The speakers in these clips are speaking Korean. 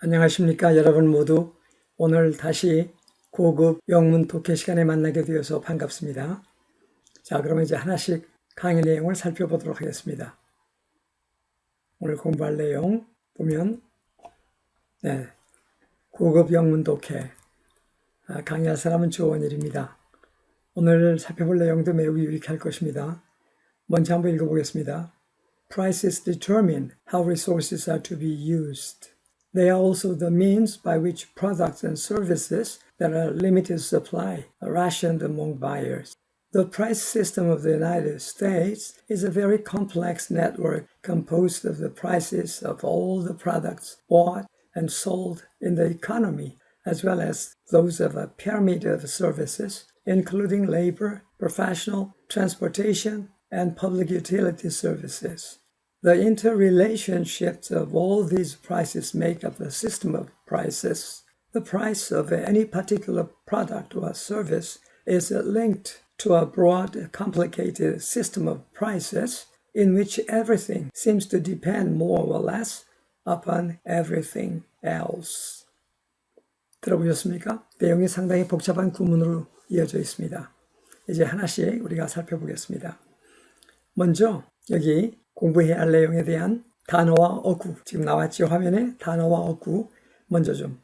안녕하십니까 여러분 모두. 오늘 다시 고급 영문 독해 시간에 만나게 되어서 반갑습니다. 자, 그러면 이제 하나씩 강의 내용을 살펴보도록 하겠습니다. 오늘 공부할 내용 보면 고급 영문 독해 강의할 사람은 조원일입니다. 오늘 살펴볼 내용도 매우 유익할 것입니다. 먼저 한번 읽어보겠습니다. Prices determine how resources are to be used. They are also the means by which products and services that are limited supply are rationed among buyers. The price system of the United States is a very complex network composed of the prices of all the products bought and sold in the economy, as well as those of a pyramid of services, including labor, professional, transportation, and public utility services. The interrelationships of all these prices make up the system of prices. The price of any particular product or service is linked to a broad, complicated system of prices in which everything seems to depend more or less upon everything else. 들어보셨습니까? 내용이 상당히 복잡한 구문으로 이어져 있습니다. 이제 하나씩 우리가 살펴보겠습니다. 먼저 여기 공부해야 할 내용에 대한 단어와 어구, 지금 나왔죠? 화면에 단어와 어구 먼저 좀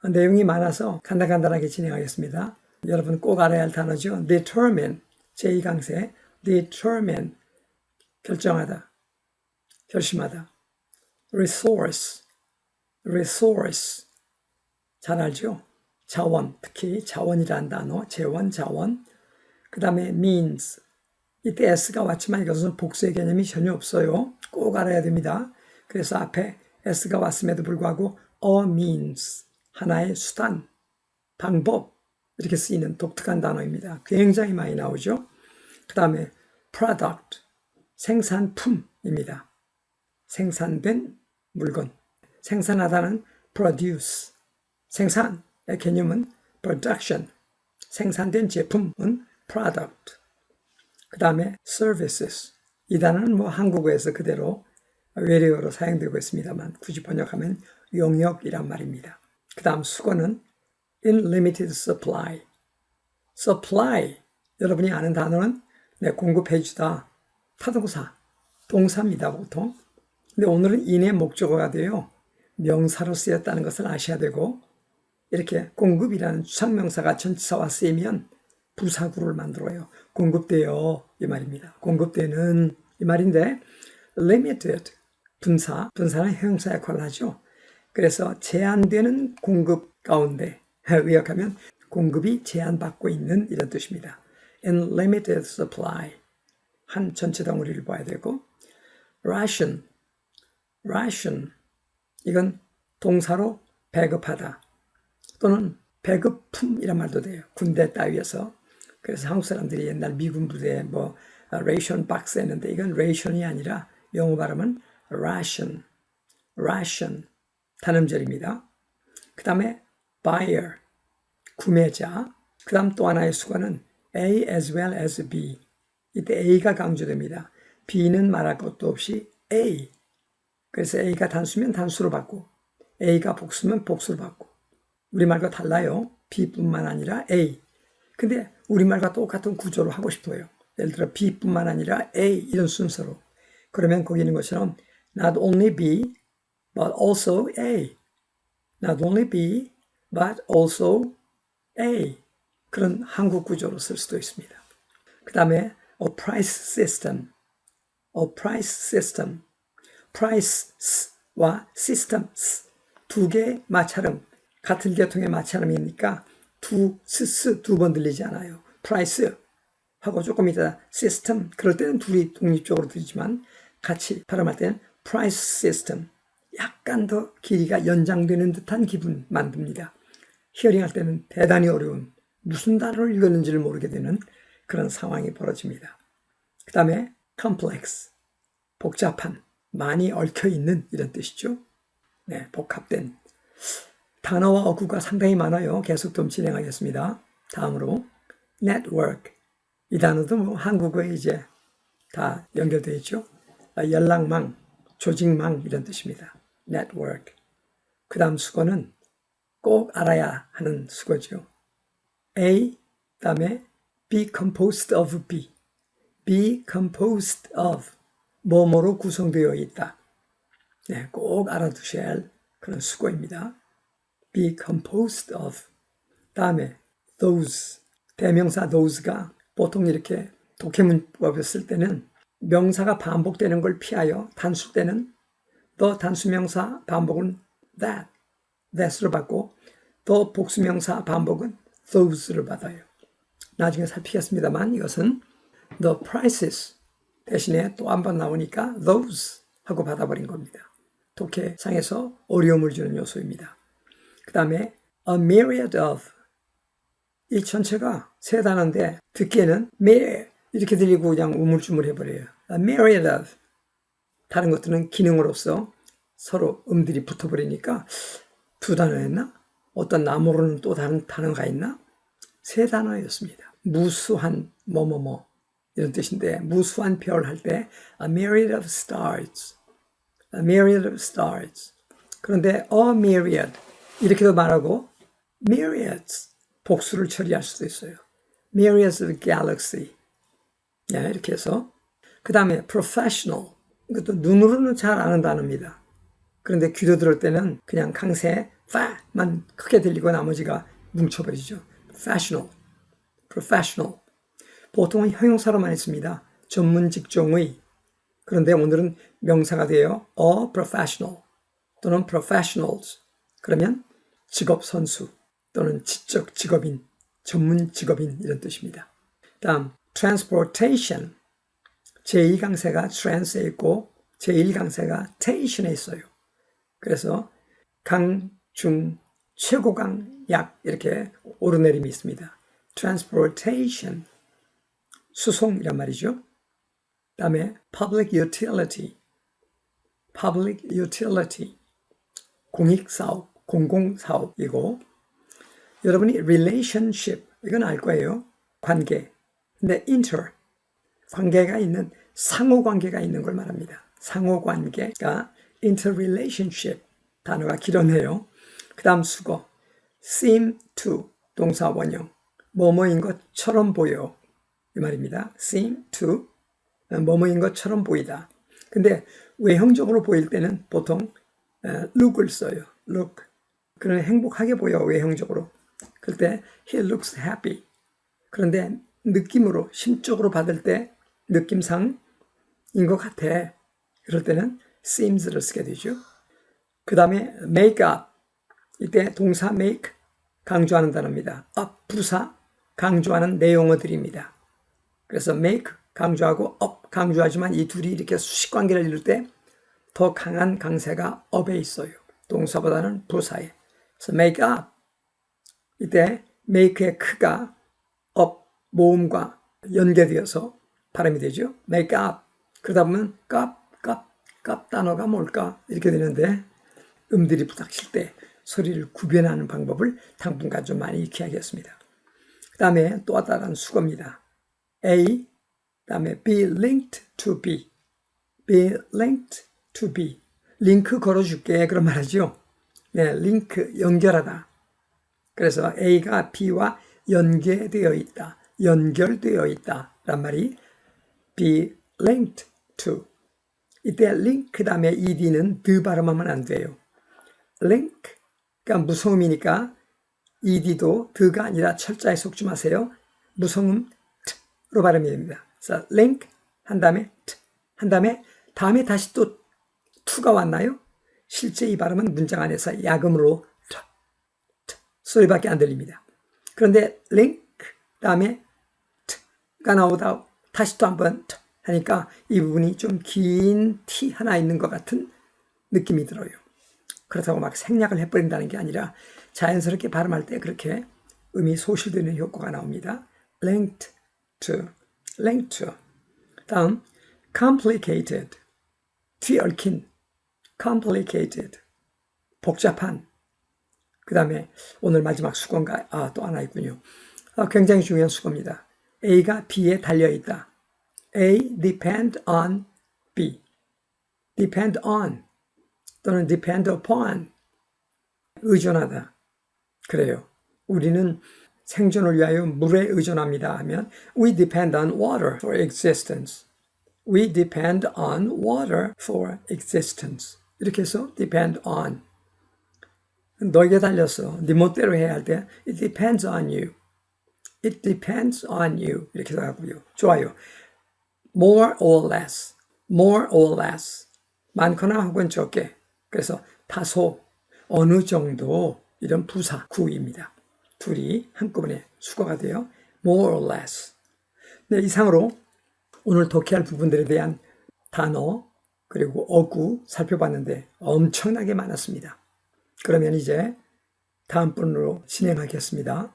내용이 많아서 간단하게 진행하겠습니다. 여러분 꼭 알아야 할 단어죠. determine, 제2강세 determine, 결정하다, 결심하다. resource, 잘 알죠? 자원, 특히 자원이라는 단어, 재원, 자원. 그 다음에 means, 이때 s가 왔지만 이것은 복수의 개념이 전혀 없어요. 꼭 알아야 됩니다. 그래서 앞에 s가 왔음에도 불구하고 a means, 하나의 수단, 방법 이렇게 쓰이는 독특한 단어입니다. 굉장히 많이 나오죠. 그 다음에 product, 생산품입니다. 생산된 물건. 생산하다는 produce, 생산의 개념은 production, 생산된 제품은 product. 그 다음에 services, 이 단어는 한국어에서 그대로 외래어로 사용되고 있습니다만 굳이 번역하면 용역이란 말입니다. 그 다음 수거는 unlimited supply. supply, 여러분이 아는 단어는 공급해주다, 타동사, 동사입니다 보통. 근데 오늘은 인의 목적어가 돼요. 명사로 쓰였다는 것을 아셔야 되고, 이렇게 공급이라는 추상명사가 전치사와 쓰이면 부사구를 만들어요. 공급돼요 이 말입니다. 공급되는 이 말인데 limited, 분사는 형사 역할을 하죠. 그래서 제한되는 공급 가운데 의역하면 공급이 제한받고 있는 이런 뜻입니다. unlimited supply, 한 전체 덩어리를 봐야 되고 ration, 이건 동사로 배급하다 또는 배급품이란 말도 돼요. 군대 따위에서. 그래서 한국 사람들이 옛날 미군 부대에 레이션 박스 했는데 이건 레이션이 아니라 영어 발음은 ration, 단음절입니다. 그 다음에 buyer, 구매자. 그 다음 또 하나의 수거는 A as well as B. 이때 A가 강조됩니다. B는 말할 것도 없이 A. 그래서 A가 단수면 단수로 받고 A가 복수면 복수로 받고 우리말과 달라요. B뿐만 아니라 A. 근데 우리말과 똑같은 구조로 하고 싶어요. 예를 들어 B뿐만 아니라 A 이런 순서로. 그러면 거기 있는 것처럼 not only B but also A. not only B but also A. 그런 한국 구조로 쓸 수도 있습니다. 그 다음에 a price system. price와 systems 두 개의 마찰음, 같은 계통의 마찰음이니까 두 번 들리지 않아요. price 하고 조금 이따 system, 그럴 때는 둘이 독립적으로 들리지만 같이 발음할 때는 price system, 약간 더 길이가 연장되는 듯한 기분 만듭니다. 히어링할 때는 대단히 어려운, 무슨 단어를 읽었는지를 모르게 되는 그런 상황이 벌어집니다. 그 다음에 complex, 복잡한, 많이 얽혀있는 이런 뜻이죠. 복합된. 단어와 어구가 상당히 많아요. 계속 좀 진행하겠습니다. 다음으로 network. 이 단어도 한국어에 이제 다 연결되어 있죠. 연락망, 조직망 이런 뜻입니다. network. 그 다음 수거는 꼭 알아야 하는 수거죠. A, 다음에 be composed of B. be composed of 뭐뭐로 구성되어 있다. 네, 꼭 알아두셔야 할 그런 수거입니다. be composed of. 다음에 those. 대명사 those가 보통 이렇게 독해문법을 쓸 때는 명사가 반복되는 걸 피하여 단수 때는 the 단수명사 반복은 that으로 받고 the 복수명사 반복은 those를 받아요. 나중에 살피겠습니다만 이것은 the prices 대신에 또 한 번 나오니까 those 하고 받아버린 겁니다. 독해상에서 어려움을 주는 요소입니다. 그 다음에 a myriad of. 이 전체가 세 단어인데 듣기에는 이렇게 들리고 그냥 우물쭈물해버려요. A myriad of. 다른 것들은 기능으로서 서로 음들이 붙어버리니까 두 단어였나? 어떤 나무로는 또 다른 단어가 있나? 세 단어였습니다. 무수한 뭐뭐뭐 이런 뜻인데 무수한 별 할 때 a myriad of stars. A myriad of stars. 그런데 a myriad 이렇게도 말하고 myriads 복수를 처리할 수도 있어요. myriads of galaxy. 네, 이렇게 해서 그 다음에 professional. 이것도 눈으로는 잘 아는 단어입니다. 그런데 귀로 들을 때는 그냥 강세 fa만 크게 들리고 나머지가 뭉쳐버리죠. professional. 보통은 형용사로 많이 씁니다. 전문 직종의. 그런데 오늘은 명사가 돼요. a professional 또는 professionals. 그러면 직업 선수 또는 지적 직업인, 전문 직업인 이런 뜻입니다. 다음 transportation. 제2강세가 trans에 있고 제1강세가 tation에 있어요. 그래서 강, 중, 최고강, 약 이렇게 오르내림이 있습니다. transportation. 수송이란 말이죠. 다음에 public utility. 공익사업, 공공사업이고 여러분이 relationship 이건 알 거예요. 관계. 근데 관계가 있는 상호관계가 있는 걸 말합니다. 상호관계가 interrelationship 단어가 길어네요. 그 다음 수거 seem to 동사 원형 뭐뭐인 것처럼 보여 이 말입니다. seem to 뭐뭐인 것처럼 보이다. 근데 외형적으로 보일 때는 보통 look을 써요. look. 그는 행복하게 보여 외형적으로. 그럴 때 he looks happy. 그런데 느낌으로 심적으로 받을 때 느낌상인 것 같아. 그럴 때는 seems를 쓰게 되죠. 그 다음에 make up. 이때 동사 make 강조하는 단어입니다. up 부사 강조하는 내용어들입니다. 그래서 make 강조하고 up 강조하지만 이 둘이 이렇게 수식관계를 이룰 때 더 강한 강세가 up에 있어요. 동사보다는 부사에. 그래서 make up. 이때 make의 크가 up 모음과 연계되어서 발음이 되죠. make up. 그러다 보면 값 단어가 뭘까 이렇게 되는데 음들이 부닥칠 때 소리를 구별하는 방법을 당분간 좀 많이 익혀야 하겠습니다. 그 다음에 또 다른 수거입니다. A, 그 다음에 be linked to B. be linked to B. 링크 걸어줄게 그런 말 하죠. 네, 링크 연결하다. 그래서 A가 B와 연계되어 있다. 연결되어 있다. 란 말이 be linked to. 이때 link 그 다음에 ed는 드 발음하면 안 돼요. link가 무성음이니까 ed도 드가 아니라 철자에 속지 마세요. 무성음 t로 발음이 됩니다. 그래서 link 한 다음에 t 한 다음에 다시 또 to가 왔나요? 실제 이 발음은 문장 안에서 야금으로 t 소리밖에 안 들립니다. 그런데 link 다음에 t가 나오다 다시 또 한번 t 하니까 이 부분이 좀 긴 T 하나 있는 것 같은 느낌이 들어요. 그렇다고 막 생략을 해버린다는 게 아니라 자연스럽게 발음할 때 그렇게 음이 소실되는 효과가 나옵니다. linked to. 다음 complicated. 뒤얽힌. complicated. 복잡한. 그 다음에 오늘 마지막 수거인가? 또 하나 있군요. 굉장히 중요한 수거입니다. A가 B에 달려있다. A depend on B. depend on 또는 depend upon 의존하다. 그래요. 우리는 생존을 위하여 물에 의존합니다 하면 We depend on water for existence. We depend on water for existence. 이렇게 해서 depend on. 너에게 달렸어. 네 멋대로 해야 할 때 It depends on you. It depends on you. 이렇게 하고요. 좋아요. More or less. More or less. 많거나 혹은 적게. 그래서 다소, 어느 정도 이런 부사, 구입니다. 둘이 한꺼번에 수거가 돼요. More or less. 네, 이상으로 오늘 독해할 부분들에 대한 단어 그리고 어구 살펴봤는데 엄청나게 많았습니다. 그러면 이제 다음 분으로 진행하겠습니다.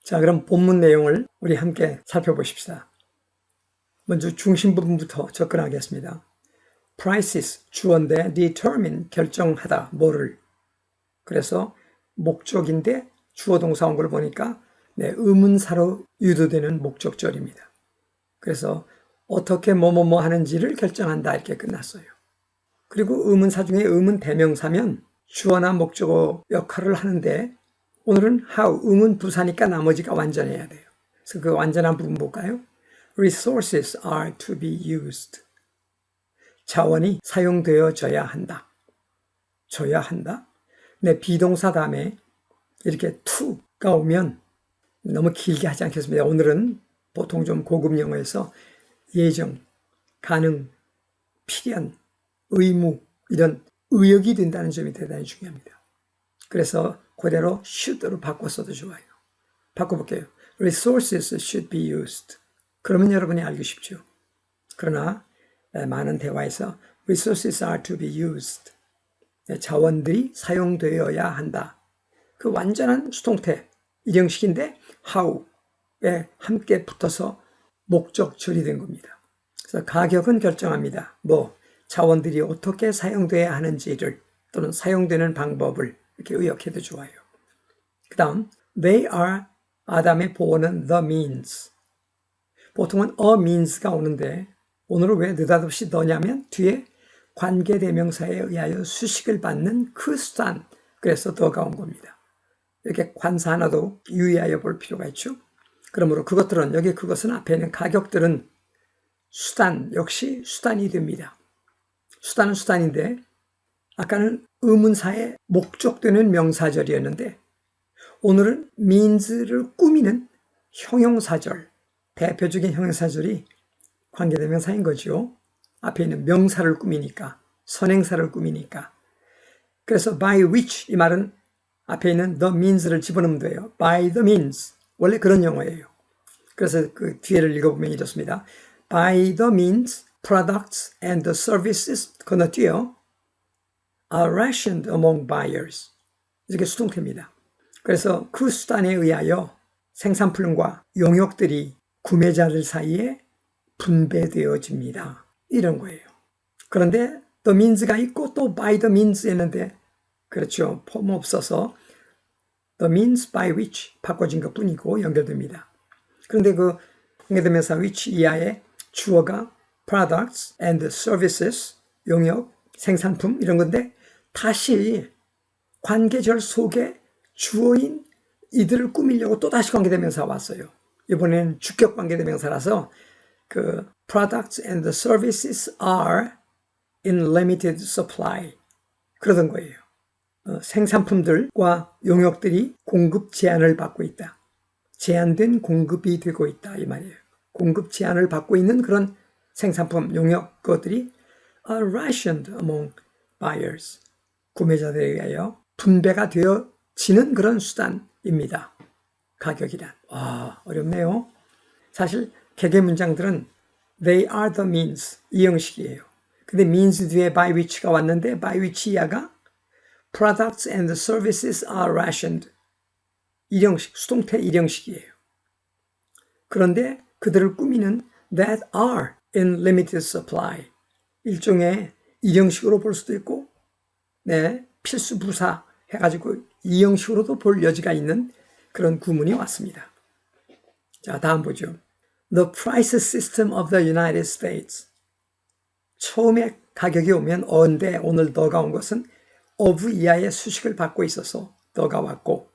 자, 그럼 본문 내용을 우리 함께 살펴보십시다. 먼저 중심 부분부터 접근하겠습니다. Prices, 주어인데 determine, 결정하다, 뭐를. 그래서 목적인데 주어 동사 온 걸 보니까 의문사로 유도되는 목적절입니다. 그래서 어떻게 뭐뭐뭐 하는지를 결정한다 이렇게 끝났어요. 그리고 의문사 중에 의문 대명사면 주어나 목적어 역할을 하는데 오늘은 how, 의문 부사니까 나머지가 완전해야 돼요. 그래서 그 완전한 부분 볼까요? Resources are to be used. 자원이 사용되어져야 한다. 져야 한다. 네, 비동사 다음에 이렇게 to가 오면 너무 길게 하지 않겠습니다. 오늘은 보통 좀 고급 영어에서 예정, 가능, 필연, 의무 이런 의역이 된다는 점이 대단히 중요합니다. 그래서 그대로 should로 바꿨어도 좋아요. 바꿔볼게요. Resources should be used. 그러면 여러분이 알기 쉽죠. 그러나 많은 대화에서 Resources are to be used. 자원들이 사용되어야 한다. 그 완전한 수동태, 일형식인데 how에 함께 붙어서 목적절이 된 겁니다. 그래서 가격은 결정합니다. 자원들이 어떻게 사용돼야 하는지를 또는 사용되는 방법을 이렇게 의역해도 좋아요. 그 다음 They are, 아담의 보어는 the means. 보통은 a means가 오는데 오늘은 왜 느닷없이 더냐면 뒤에 관계대명사에 의하여 수식을 받는 그 수단, 그래서 더가 온 겁니다. 이렇게 관사 하나도 유의하여 볼 필요가 있죠. 그러므로 그것들은, 여기 그것은 앞에 있는 가격들은 수단, 역시 수단이 됩니다. 수단은 수단인데 아까는 의문사의 목적되는 명사절이었는데 오늘은 means를 꾸미는 형용사절, 대표적인 형용사절이 관계대명사인 거죠. 앞에 있는 명사를 꾸미니까, 선행사를 꾸미니까. 그래서 by which, 이 말은 앞에 있는 the means를 집어넣으면 돼요. by the means. 원래 그런 용어예요. 그래서 그 뒤에를 읽어보면 이렇습니다. by the means, products and the services 건너뛰어 are rationed among buyers. 이렇게 수동태입니다. 그래서 그 수단에 의하여 생산품과 용역들이 구매자들 사이에 분배되어집니다. 이런 거예요. 그런데 the means가 있고 또 by the means 했는데 그렇죠. 폼 없어서 the means by which 바꿔진 것 뿐이고 연결됩니다. 그런데 그 관계대명사 which 이하의 주어가 products and services, 용역, 생산품 이런 건데 다시 관계절 속에 주어인 이들을 꾸미려고 또 다시 관계대명사가 왔어요. 이번에는 주격 관계대명사라서 그 products and the services are in limited supply 그러던 거예요. 생산품들과 용역들이 공급 제한을 받고 있다. 제한된 공급이 되고 있다 이 말이에요. 공급 제한을 받고 있는 그런 생산품, 용역 그것들이 are rationed among buyers. 구매자들에 의하여 분배가 되어지는 그런 수단입니다. 가격이란. 어렵네요. 사실 개개 문장들은 they are the means 이 형식이에요. 근데 means 뒤에 by which가 왔는데 by which 이하가 products and services are rationed 일형식, 수동태 일형식이에요. 그런데 그들을 꾸미는 that are in limited supply 일종의 일형식으로 볼 수도 있고 필수 부사 해가지고 이형식으로도 볼 여지가 있는 그런 구문이 왔습니다. 자, 다음 보죠. The price system of the United States. 처음에 가격이 오면 언데 오늘 더가 온 것은 of 이하의 수식을 받고 있어서 the가 왔고,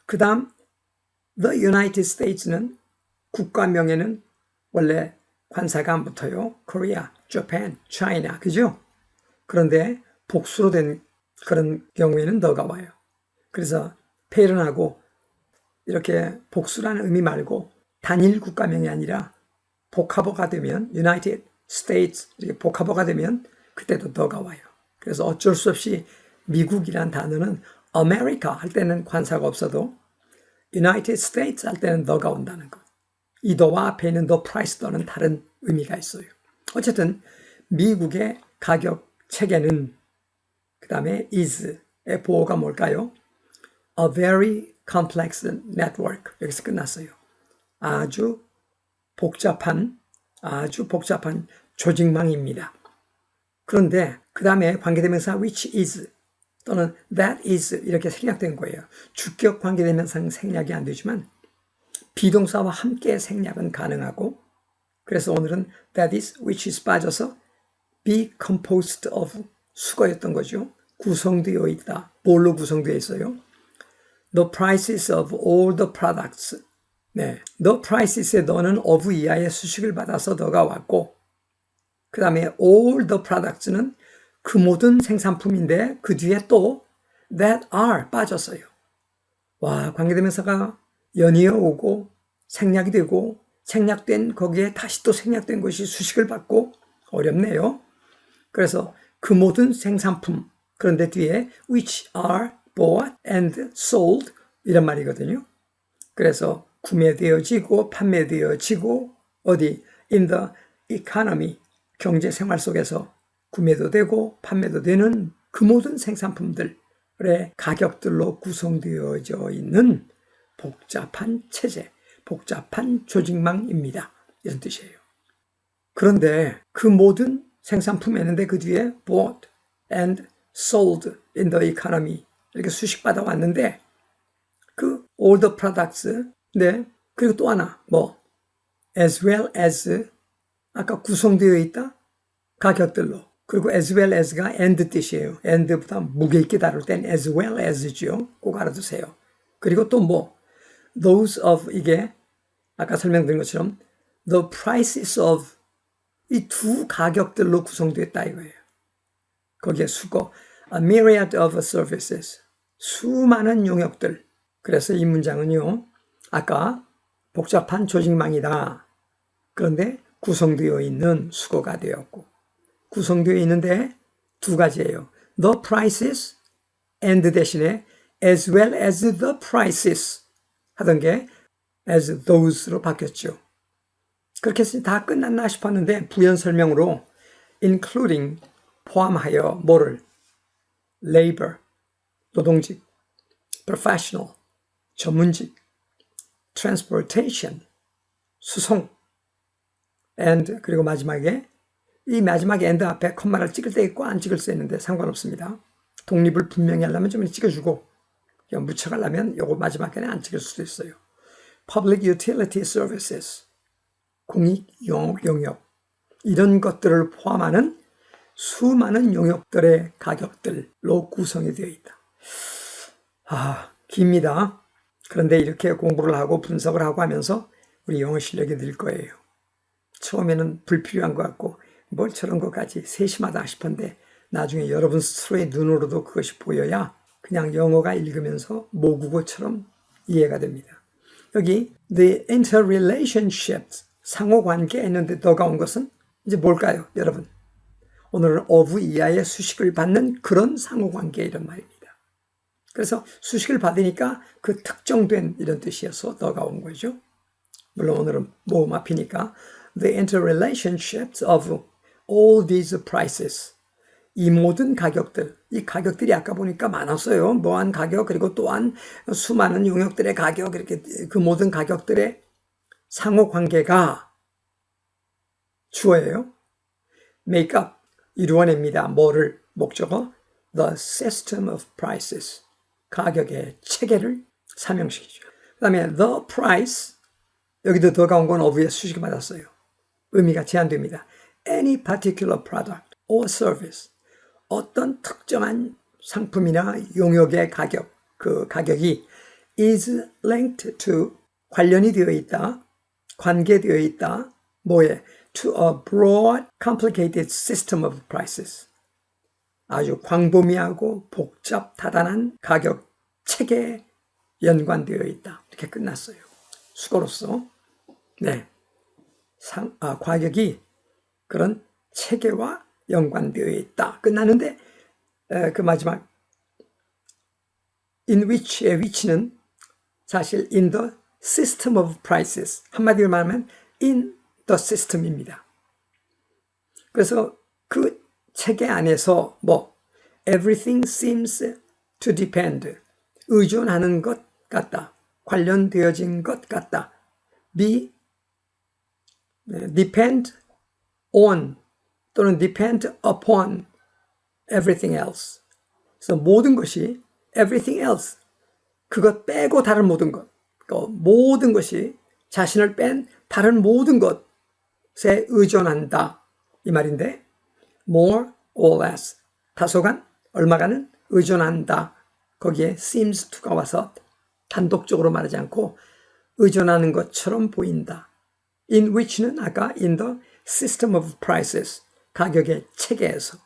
그 다음 the United States는 국가명에는 원래 관사가 안 붙어요. Korea, Japan, China, 그죠? 그런데 복수로 된 그런 경우에는 the가 와요. 그래서 parent하고 이렇게 복수라는 의미 말고 단일 국가명이 아니라 복합어가 되면 United States 이렇게 복합어가 되면 그때도 the가 와요. 그래서 어쩔 수 없이 미국이란 단어는 America 할 때는 관사가 없어도 United States 할 때는 the가 온다는 것. 이 the와 앞에 있는 the price the는 다른 의미가 있어요. 어쨌든 미국의 가격 체계는 그 다음에 is의 보어가 뭘까요? A very complex network. 여기서 끝났어요. 아주 복잡한 조직망입니다. 그런데 그 다음에 관계대명사 which is 또는 that is 이렇게 생략된 거예요. 주격 관계대명사는 생략이 안 되지만 비동사와 함께 생략은 가능하고, 그래서 오늘은 that is, which is 빠져서 be composed of 수거였던 거죠. 구성되어 있다. 뭘로 구성되어 있어요? The prices of all the products. 네, the prices의 the는 of 이하의 수식을 받아서 the가 왔고, 그 다음에 all the products는 그 모든 생산품인데 그 뒤에 또 that are 빠졌어요. 와, 관계대명사가 연이어 오고 생략이 되고 생략된 거기에 다시 또 생략된 것이 수식을 받고 어렵네요. 그래서 그 모든 생산품, 그런데 뒤에 which are bought and sold 이런 말이거든요. 그래서 구매되어지고 판매되어지고 어디 in the economy 경제 생활 속에서 구매도 되고 판매도 되는 그 모든 생산품들의 가격들로 구성되어져 있는 복잡한 체제, 복잡한 조직망입니다. 이런 뜻이에요. 그런데 그 모든 생산품이었는데 그 뒤에 bought and sold in the economy 이렇게 수식받아 왔는데 그 all the products, 네, 그리고 또 하나 뭐 as well as 아까 구성되어 있다 가격들로, 그리고 as well as가 and 뜻이에요. and보다 무게 있게 다룰 땐 as well as죠. 꼭 알아두세요. 그리고 또 뭐 those of 이게 아까 설명드린 것처럼 the prices of 이 두 가격들로 구성됐다 이거예요. 거기에 수거 a myriad of services 수많은 용역들. 그래서 이 문장은요 아까 복잡한 조직망이다. 그런데 구성되어 있는 수거가 되었고 구성되어 있는데 두 가지예요. The prices and 대신에 as well as the prices 하던 게 as those로 바뀌었죠. 그렇게 해서 다 끝났나 싶었는데 부연 설명으로 including 포함하여 뭐를 labor 노동직, professional 전문직, transportation 수송 and 그리고 마지막에 이 마지막에 and 앞에 콤마를 찍을 때 있고 안 찍을 수 있는데 상관없습니다. 독립을 분명히 하려면 좀 찍어주고 그냥 묻혀가려면 요거 마지막에는 안 찍을 수도 있어요. Public utility services 공익 용역 이런 것들을 포함하는 수많은 용역들의 가격들로 구성이 되어 있다. 깁니다. 그런데 이렇게 공부를 하고 분석을 하고 하면서 우리 영어 실력이 늘 거예요. 처음에는 불필요한 것 같고 뭘 저런 것까지 세심하다 싶은데 나중에 여러분 스스로의 눈으로도 그것이 보여야 그냥 영어가 읽으면서 모국어처럼 이해가 됩니다. 여기 the interrelationships 상호관계 했는데 더가 온 것은 이제 뭘까요, 여러분? 오늘은 of 이하의 수식을 받는 그런 상호관계 이런 말입니다. 그래서 수식을 받으니까 그 특정된 이런 뜻이어서 더가 온 거죠. 물론 오늘은 모음 앞이니까 the interrelationships of all these prices 이 모든 가격들, 이 가격들이 아까 보니까 많았어요. 뭐한 가격 그리고 또한 수많은 용역들의 가격 이렇게 그 모든 가격들의 상호관계가 주어예요. make up 이루어냅니다. 뭐를 목적어? The system of prices 가격의 체계를 설명시키죠. 그 다음에 the price 여기도 더가 온 건 of의 수식을 받았어요. 의미가 제한됩니다. Any particular product or service 어떤 특정한 상품이나 용역의 가격, 그 가격이 is linked to 관련이 되어 있다, 관계되어 있다, 뭐에? To a broad, complicated system of prices. 아주 광범위하고 복잡, 다단한 가격 체계에 연관되어 있다. 이렇게 끝났어요. 수고로서. 네. 가격이 그런 체계와 연관되어 있다. 끝나는데, 그 마지막, in which의 which는 사실 in the system of prices. 한마디로 말하면 in the system입니다. 그래서 그 체계 안에서 everything seems to depend. 의존하는 것 같다. 관련되어진 것 같다. depend on 또는 depend upon everything else. 그래서 모든 것이 everything else. 그것 빼고 다른 모든 것. 모든 것이 자신을 뺀 다른 모든 것에 의존한다. 이 말인데 more or less. 다소간, 얼마간은 의존한다. 거기에 seems to가 와서 단독적으로 말하지 않고 의존하는 것처럼 보인다. in which는 아까 in the system of prices. 가격의 체계에서.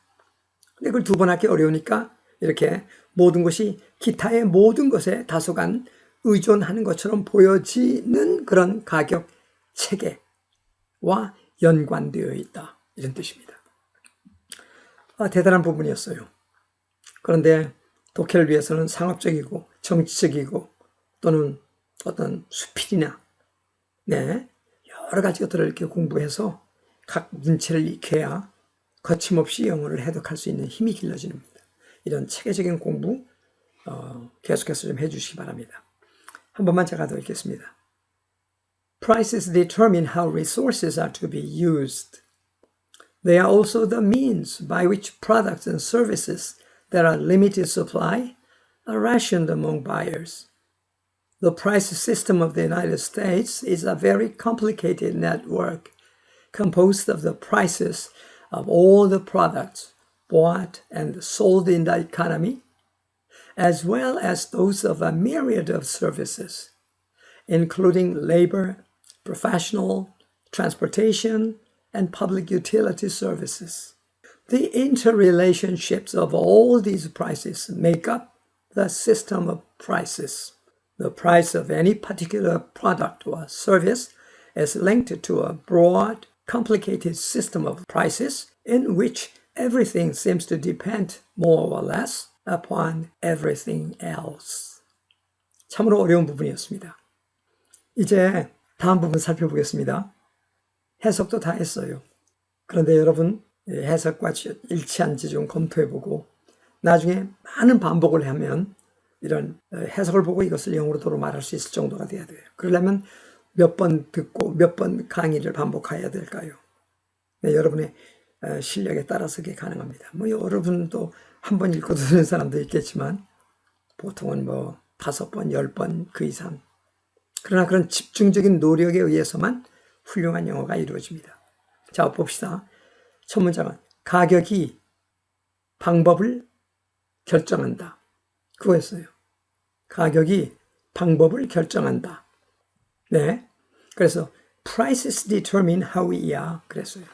근데 그걸 두 번 하기 어려우니까 이렇게 모든 것이 기타의 모든 것에 다소간 의존하는 것처럼 보여지는 그런 가격 체계와 연관되어 있다. 이런 뜻입니다. 대단한 부분이었어요. 그런데 독해를 위해서는 상업적이고 정치적이고 또는 어떤 수필이나 여러 가지 것들을 이렇게 공부해서 각 문체를 익혀야 거침없이 영어를 해독할 수 있는 힘이 길러지는 겁니다. 이런 체계적인 공부 계속해서 좀 해주시기 바랍니다. 한 번만 제가 더 읽겠습니다. Prices determine how resources are to be used. They are also the means by which products and services that are limited supply are rationed among buyers. The price system of the United States is a very complicated network composed of the prices of all the products bought and sold in the economy, as well as those of a myriad of services, including labor, professional, transportation, and public utility services. The interrelationships of all these prices make up the system of prices. The price of any particular product or service is linked to a broad, complicated system of prices in which everything seems to depend more or less upon everything else. 참으로 어려운 부분이었습니다. 이제 다음 부분 살펴보겠습니다. 해석도 다 했어요. 그런데 여러분 해석과 일치한지 좀 검토해보고 나중에 많은 반복을 하면 이런 해석을 보고 이것을 영어로도 말할 수 있을 정도가 돼야 돼요. 그러려면 몇 번 듣고 몇 번 강의를 반복해야 될까요? 네, 여러분의 실력에 따라서 그게 가능합니다. 여러분도 한 번 읽고 듣는 사람도 있겠지만 보통은 5번, 10번 그 이상. 그러나 그런 집중적인 노력에 의해서만 훌륭한 영어가 이루어집니다. 자, 봅시다. 첫 문장은 가격이 방법을 결정한다. 그거였어요. 가격이 방법을 결정한다. 네. 그래서 prices determine how we are. 그랬어요.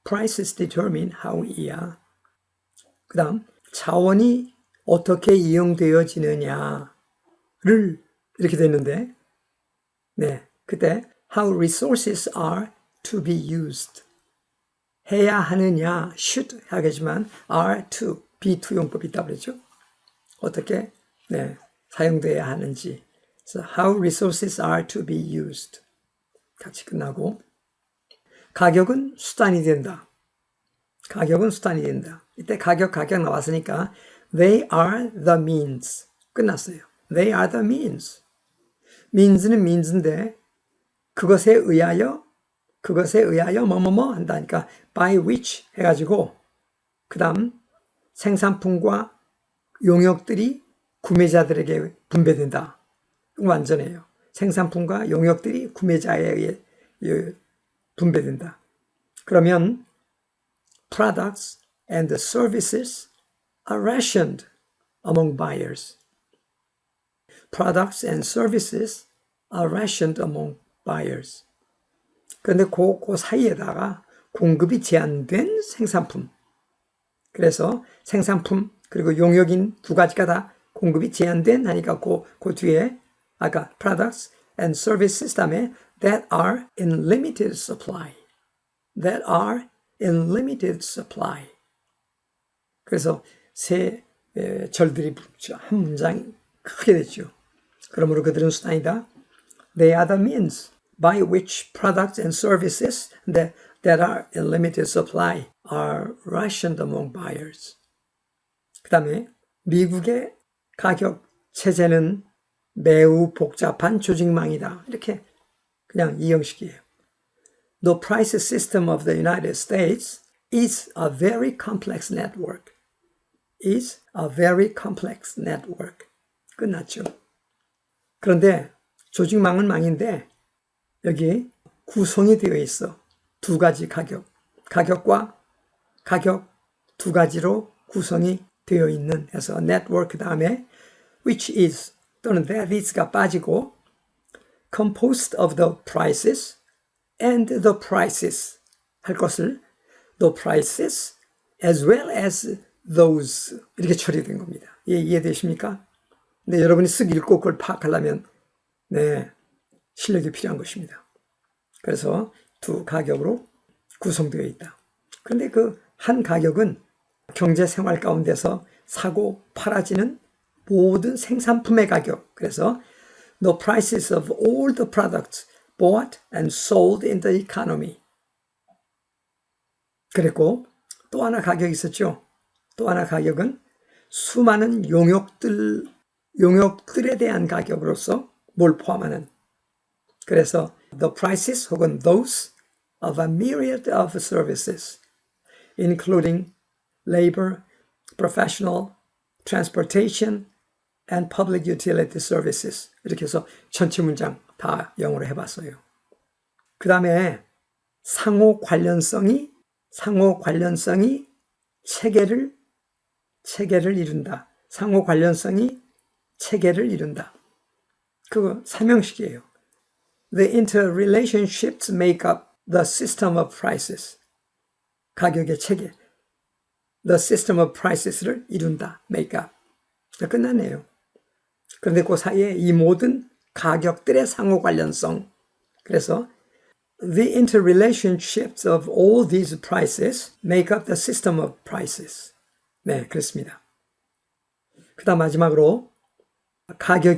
prices determine how we are. 그 다음 자원이 어떻게 이용되어지느냐를 이렇게 됐는데 네. 그때 how resources are to be used. 해야 하느냐, should 하겠지만 are to, be to 용법이 있다고 그랬죠. 어떻게 사용돼야 하는지. So how resources are to be used. 같이 끝나고 가격은 수단이 된다. 가격은 수단이 된다. 이때 가격 나왔으니까 they are the means. 끝났어요. They are the means. means는 means인데 그것에 의하여 뭐뭐뭐 한다니까 by which 해가지고 그 다음 생산품과 용역들이 구매자들에게 분배된다. 완전해요. 생산품과 용역들이 구매자에 의해 분배된다. 그러면 products and services are rationed. among buyers. Products and services are rationed among buyers. 그런데 그 사이에다가 공급이 제한된 생산품. 그래서 생산품 그리고 용역인 두 가지가 다 공급이 제한된 하니까 그 뒤에 아까 products and services 다음에 that are in limited supply. That are in limited supply. 그래서 세 절들이 붙죠. 한 문장 크게 되죠. 그러므로 그들은 수단이다. They are the means by which products and services that are in limited supply are rationed among buyers. 그 다음에 미국의 가격 체제는 매우 복잡한 조직망이다. 이렇게 그냥 이 형식이에요. The price system of the United States is a very complex network. Is a very complex network. 끝났죠. 그런데 조직망은 망인데 여기 구성이 되어 있어. 두 가지 가격과 가격 두 가지로 구성이 되어 있는 해서 network 다음에 which is 또는 that is가 빠지고 composed of the prices and the prices 할 것을 the prices as well as those 이렇게 처리된 겁니다. 이해되십니까? 근데 여러분이 쓱 읽고 그걸 파악하려면 실력이 필요한 것입니다. 그래서 두 가격으로 구성되어 있다. 그런데 그 한 가격은 경제 생활 가운데서 사고 팔아지는 모든 생산품의 가격. 그래서 the prices of all the products bought and sold in the economy. 그리고 또 하나 가격이 있었죠. 또 하나 가격은 수많은 용역들에 대한 가격으로서 뭘 포함하는. 그래서 the prices 혹은 those of a myriad of services, including labor, professional, transportation, and public utility services. 이렇게 해서 전체 문장 다 영어로 해봤어요. 그 다음에 상호 관련성이 체계를 이룬다. 상호 관련성이 체계를 이룬다. 그거 삼형식이에요. The interrelationships make up the system of prices. 가격의 체계. The system of prices를 이룬다. make up. 끝났네요. 그런데 그 사이에 이 모든 가격들의 상호 관련성. 그래서 the interrelationships of all these prices make up the system of prices. 네, 그렇습니다. 그 다음 마지막으로 가격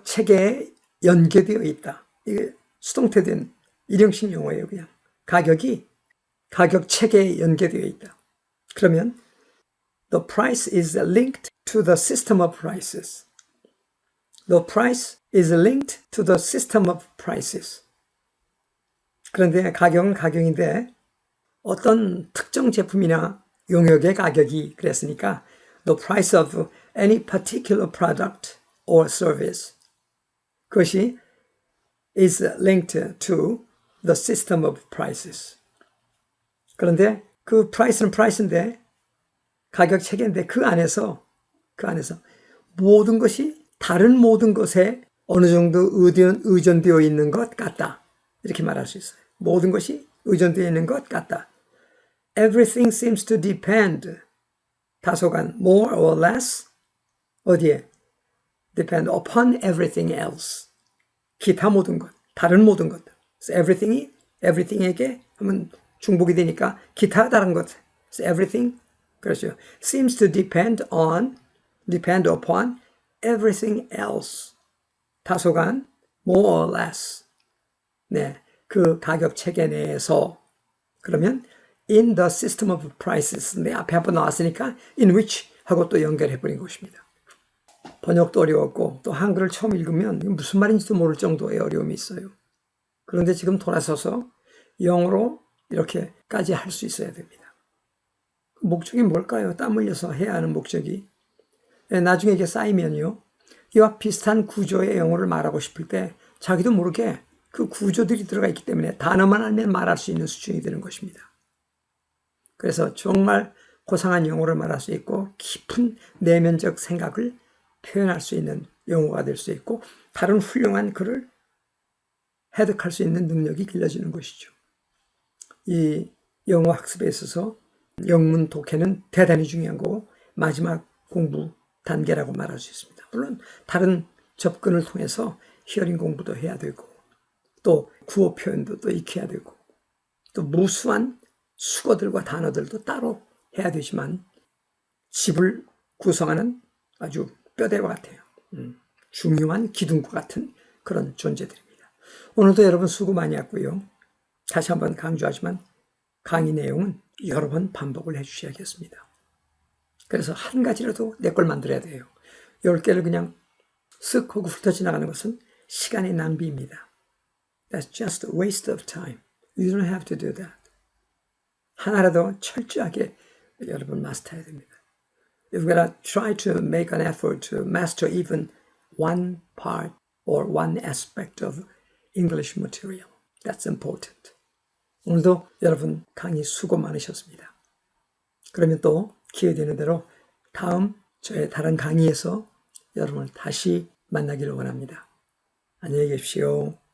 체계에 연계되어 있다. 이게 수동태된 일형식 용어예요, 그냥. 가격이 가격 체계에 연계되어 있다. 그러면 the price is linked to the system of prices. The price is linked to the system of prices. 그런데 가격은 가격인데 어떤 특정 제품이나 용역의 가격이 그랬으니까 the price of any particular product or service. 그것이 is linked to the system of prices. 그런데 그 price는 price인데 가격 체계인데 그 안에서 모든 것이 다른 모든 것에 어느 정도 의존되어 있는 것 같다. 이렇게 말할 수 있어요. 모든 것이 의존되어 있는 것 같다. Everything seems to depend. 다소간 more or less 어디에? Depend upon everything else. 기타 모든 것, 다른 모든 것. So everything에게 하면 중복이 되니까 기타 다른 것. So everything 그렇죠. Seems to depend upon everything else. 다소간 more or less. 네, 그 가격 체계 내에서 그러면 in the system of prices 내 앞에 한번 나왔으니까 in which 하고 또 연결해 버린 것입니다. 번역도 어려웠고 또 한글을 처음 읽으면 무슨 말인지도 모를 정도의 어려움이 있어요. 그런데 지금 돌아서서 영어로 이렇게까지 할 수 있어야 됩니다. 목적이 뭘까요? 땀 흘려서 해야 하는 목적이. 나중에 이게 쌓이면요. 이와 비슷한 구조의 영어를 말하고 싶을 때 자기도 모르게 그 구조들이 들어가 있기 때문에 단어만 알면 말할 수 있는 수준이 되는 것입니다. 그래서 정말 고상한 영어를 말할 수 있고 깊은 내면적 생각을 표현할 수 있는 영어가 될 수 있고 다른 훌륭한 글을 해독할 수 있는 능력이 길러지는 것이죠. 이 영어 학습에 있어서 영문 독해는 대단히 중요한 거고 마지막 공부 단계라고 말할 수 있습니다. 물론 다른 접근을 통해서 히어링 공부도 해야 되고 또 구어 표현도 또 익혀야 되고 또 무수한 수어들과 단어들도 따로 해야 되지만 집을 구성하는 아주 뼈대와 같아요. 중요한 기둥과 같은 그런 존재들입니다. 오늘도 여러분 수고 많이 했고요. 다시 한번 강조하지만 강의 내용은 여러 번 반복을 해주셔야겠습니다. 그래서 한 가지라도 내 걸 만들어야 돼요. 10개를 그냥 쓱 하고 훑어 지나가는 것은 시간의 낭비입니다. That's just a waste of time. You don't have to do that. 하나라도 철저하게 여러분 마스터해야 됩니다. You've got to try to make an effort to master even one part or one aspect of English material. That's important. 오늘도 여러분 강의 수고 많으셨습니다. 그러면 또 기회되는 대로 다음 저의 다른 강의에서 여러분을 다시 만나기를 원합니다. 안녕히 계십시오.